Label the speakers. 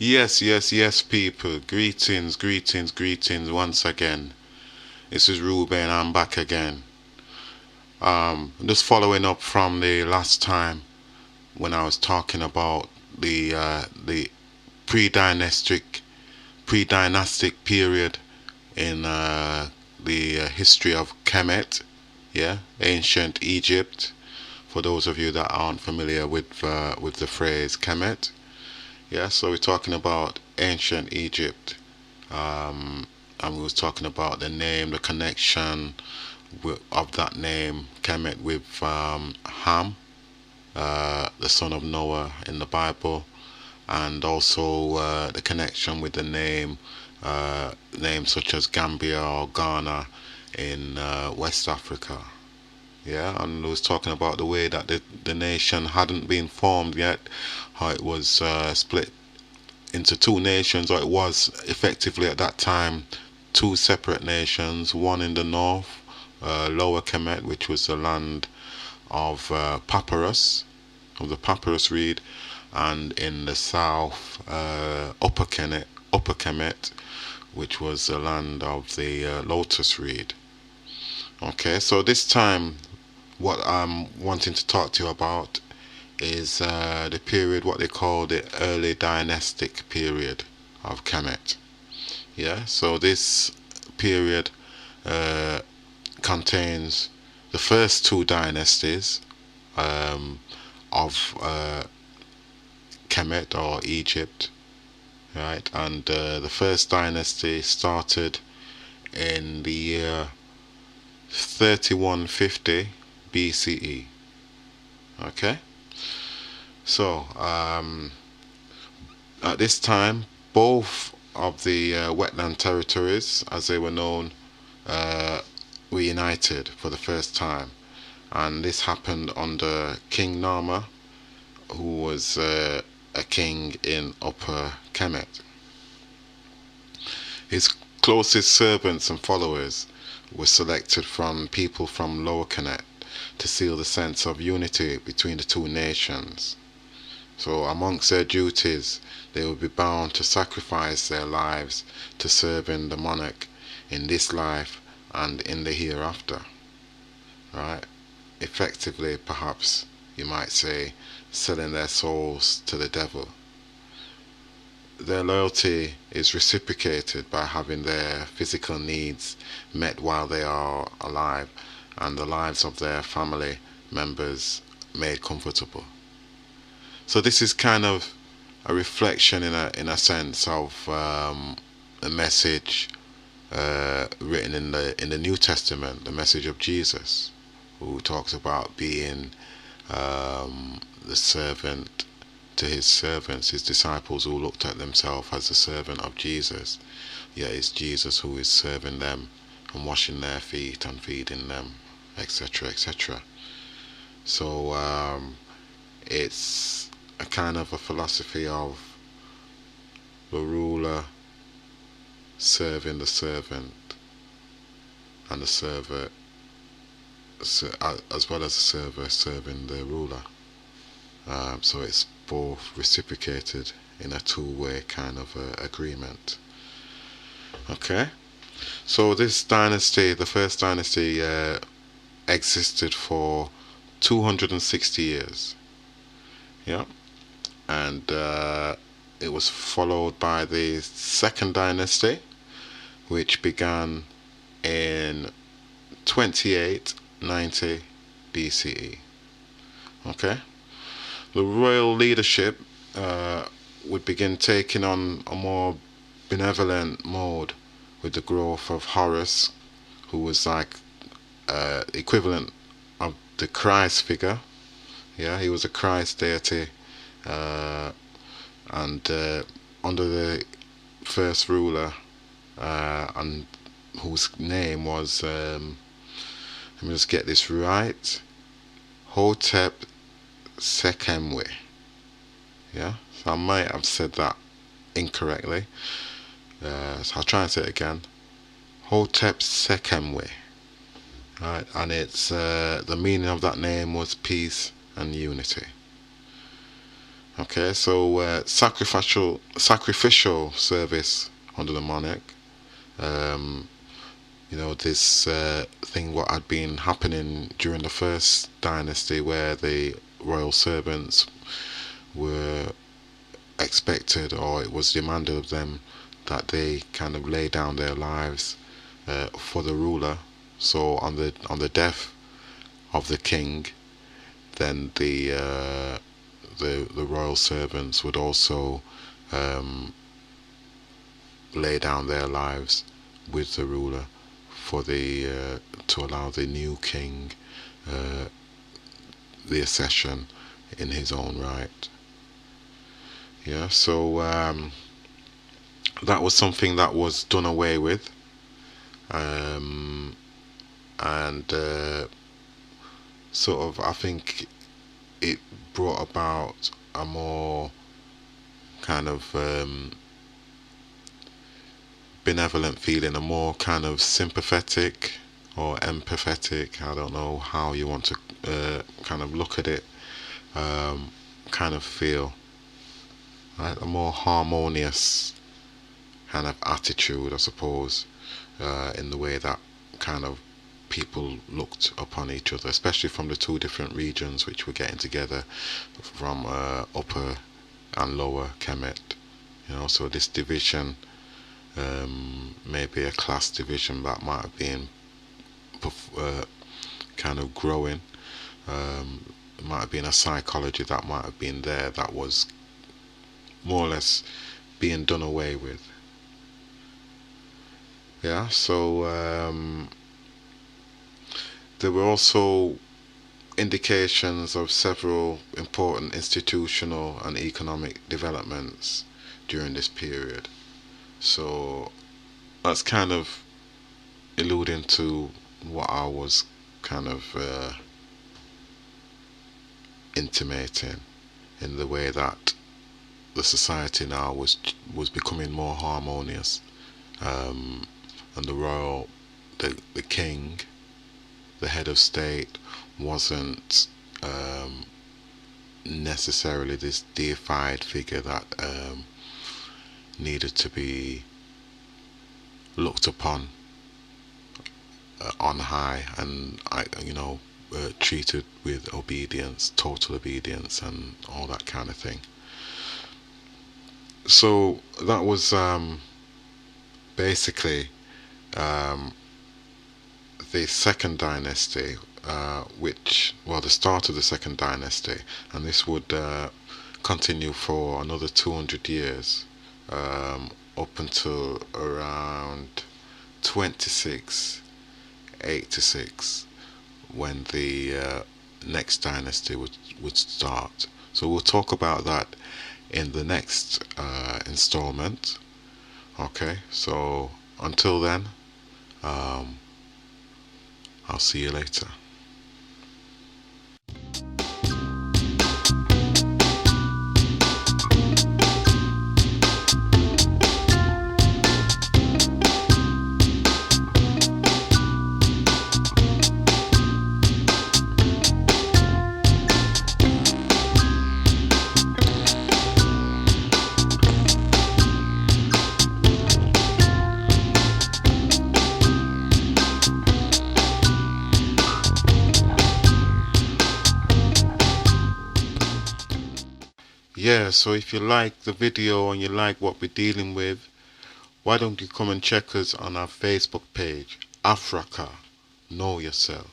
Speaker 1: Yes, people. Greetings once again. This is Ruben. I'm back again. Just following up from the last time when I was talking about the pre-dynastic pre-dynastic period in the history of Kemet, yeah, ancient Egypt. For those of you that aren't familiar with the phrase Kemet, yeah, so we're talking about ancient Egypt, and we was talking about the name, the connection of that name Kemet with Ham, the son of Noah in the Bible, and also the connection with the names such as Gambia or Ghana in West Africa. Yeah, and I was talking about the way that the nation hadn't been formed yet, how it was split into two nations, or it was effectively at that time two separate nations, one in the north, Lower Kemet, which was the land of papyrus, of the papyrus reed, and in the south, Upper Kemet, which was the land of the lotus reed. Okay, so this time, what I'm wanting to talk to you about is the period, what they call the early dynastic period of Kemet. Yeah, so this period contains the first two dynasties of Kemet or Egypt, right? And the first dynasty started in the year 3150 BCE. Okay, so at this time, both of the wetland territories, as they were known, were united for the first time, and this happened under King Narmer, who was a king in Upper Kemet. His closest servants and followers were selected from people from Lower Kemet to seal the sense of unity between the two nations. So amongst their duties, they would be bound to sacrifice their lives to serving the monarch in this life and in the hereafter. Right? Effectively, perhaps you might say, selling their souls to the devil. Their loyalty is reciprocated by having their physical needs met while they are alive, and the lives of their family members made comfortable. So this is kind of a reflection in a sense of the message written in the New Testament, the message of Jesus, who talks about being the servant to his servants, his disciples, who looked at themselves as the servant of Jesus. Yet it's Jesus who is serving them and washing their feet and feeding them, etc., etc. So it's a kind of a philosophy of the ruler serving the servant, and the server, as well as the server serving the ruler. So it's both reciprocated in a two-way kind of agreement. Okay, so this dynasty, the first dynasty, existed for 260 years. Yeah, and it was followed by the second dynasty, which began in 2890 BCE. Okay, the royal leadership would begin taking on a more benevolent mode with the growth of Horus, who was like equivalent of the Christ figure. Yeah, he was a Christ deity, and under the first ruler, and whose name was, let me just get this right, Hotep Sekemwe. Yeah, so I might have said that incorrectly, so I'll try and say it again. Hotep Sekemwe. Right, and it's the meaning of that name was peace and unity. Okay, so sacrificial service under the monarch. Um, this thing what had been happening during the first dynasty, where the royal servants were expected, or it was demanded of them, that they kind of lay down their lives for the ruler. So on the death of the king, then the royal servants would also um, lay down their lives with the ruler for the to allow the new king uh, the accession in his own right. Yeah, so that was something that was done away with, um, and sort of, I think it brought about a more kind of benevolent feeling, a more kind of sympathetic or empathetic, I don't know how you want to kind of look at it, kind of feel, right? A more harmonious kind of attitude, I suppose, in the way that kind of people looked upon each other, especially from the two different regions which were getting together, from upper and lower Kemet. So this division, maybe a class division that might have been kind of growing. It might have been a psychology that might have been there that was more or less being done away with. Yeah, so there were also indications of several important institutional and economic developments during this period. So that's kind of alluding to what I was kind of intimating, in the way that the society now was becoming more harmonious, and the king, the head of state, wasn't necessarily this deified figure that needed to be looked upon on high, and treated with obedience, total obedience, and all that kind of thing. So that was basically the second dynasty, the start of the second dynasty, and this would continue for another 200 years, up until around 2686, when the next dynasty would start. So we'll talk about that in the next installment. Okay, so until then, I'll see you later. Yeah, so if you like the video and you like what we're dealing with, why don't you come and check us on our Facebook page, Afraka, Know Yourself.